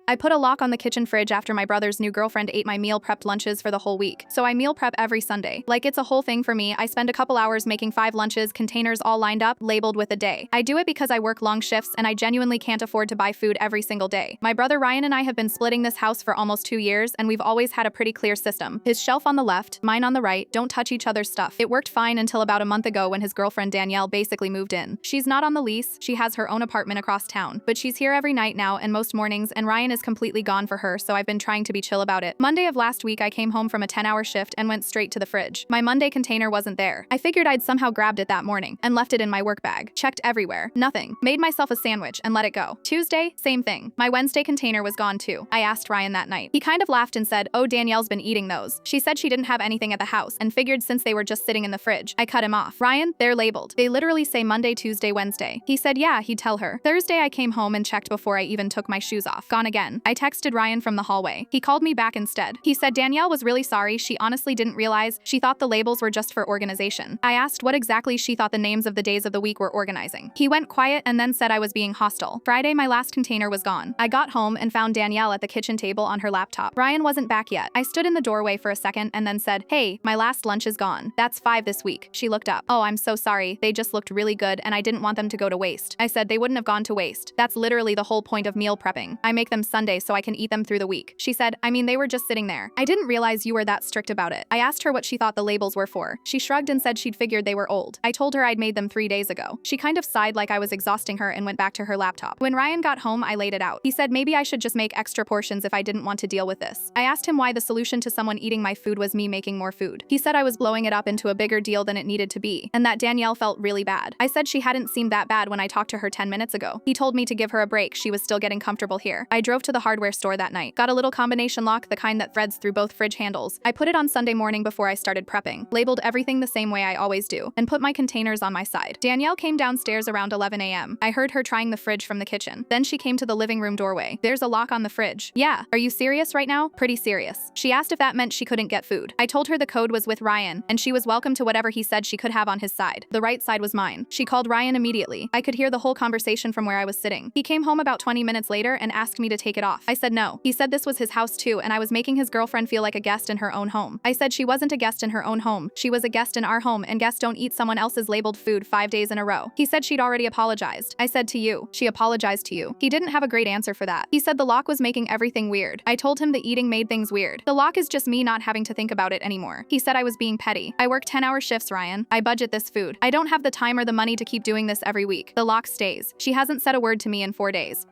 I put a lock on the kitchen fridge after my brother's new girlfriend ate my meal prepped lunches for the whole week. So I meal prep every Sunday. Like it's a whole thing for me. I spend a couple hours making 5 lunches, containers all lined up, labeled with a day. I do it because I work long shifts and I genuinely can't afford to buy food every single day. My brother Ryan and I have been splitting this house for almost 2 years and we've always had a pretty clear system. His shelf on the left, mine on the right, don't touch each other's stuff. It worked fine until about a month ago when his girlfriend Danielle basically moved in. She's not on the lease, she has her own apartment across town, but she's here every night now and most mornings, and Ryan is completely gone for her, so I've been trying to be chill about it. Monday of last week I came home from a 10-hour shift and went straight to the fridge. My Monday container wasn't there. I figured I'd somehow grabbed it that morning and left it in my work bag. Checked everywhere. Nothing. Made myself a sandwich and let it go. Tuesday, same thing. My Wednesday container was gone too. I asked Ryan that night. He kind of laughed and said, "Oh, Danielle's been eating those. She said she didn't have anything at the house and figured since they were just sitting in the fridge." I cut him off. "Ryan, they're labeled. They literally say Monday, Tuesday, Wednesday." He said yeah, he'd tell her. Thursday I came home and checked before I even took my shoes off. Gone again. I texted Ryan from the hallway. He called me back instead. He said Danielle was really sorry, she honestly didn't realize, she thought the labels were just for organization. I asked what exactly she thought the names of the days of the week were organizing. He went quiet and then said I was being hostile. Friday my last container was gone. I got home and found Danielle at the kitchen table on her laptop. Ryan wasn't back yet. I stood in the doorway for a second and then said, "Hey, my last lunch is gone. That's 5 this week." She looked up. "Oh, I'm so sorry. They just looked really good and I didn't want them to go to waste." I said they wouldn't have gone to waste. That's literally the whole point of meal prepping. I make them Sunday so I can eat them through the week. She said, "I mean, they were just sitting there. I didn't realize you were that strict about it." I asked her what she thought the labels were for. She shrugged and said she'd figured they were old. I told her I'd made them 3 days ago. She kind of sighed like I was exhausting her and went back to her laptop. When Ryan got home, I laid it out. He said maybe I should just make extra portions if I didn't want to deal with this. I asked him why the solution to someone eating my food was me making more food. He said I was blowing it up into a bigger deal than it needed to be, and that Danielle felt really bad. I said she hadn't seemed that bad when I talked to her 10 minutes ago. He told me to give her a break, she was still getting comfortable here. I drove to the hardware store that night. Got a little combination lock, the kind that threads through both fridge handles. I put it on Sunday morning before I started prepping, labeled everything the same way I always do, and put my containers on my side. Danielle came downstairs around 11 a.m. I heard her trying the fridge from the kitchen. Then she came to the living room doorway. "There's a lock on the fridge." "Yeah. Are you serious right now?" "Pretty serious." She asked if that meant she couldn't get food. I told her the code was with Ryan, and she was welcome to whatever he said she could have on his side. The right side was mine. She called Ryan immediately. I could hear the whole conversation from where I was sitting. He came home about 20 minutes later and asked me to take it off. I said no. He said this was his house too, and I was making his girlfriend feel like a guest in her own home. I said she wasn't a guest in her own home. She was a guest in our home, and guests don't eat someone else's labeled food 5 days in a row. He said she'd already apologized. I said to you. She apologized to you. He didn't have a great answer for that. He said the lock was making everything weird. I told him the eating made things weird. The lock is just me not having to think about it anymore. He said I was being petty. I work 10-hour shifts, Ryan. I budget this food. I don't have the time or the money to keep doing this every week. The lock stays. She hasn't said a word to me in 4 days.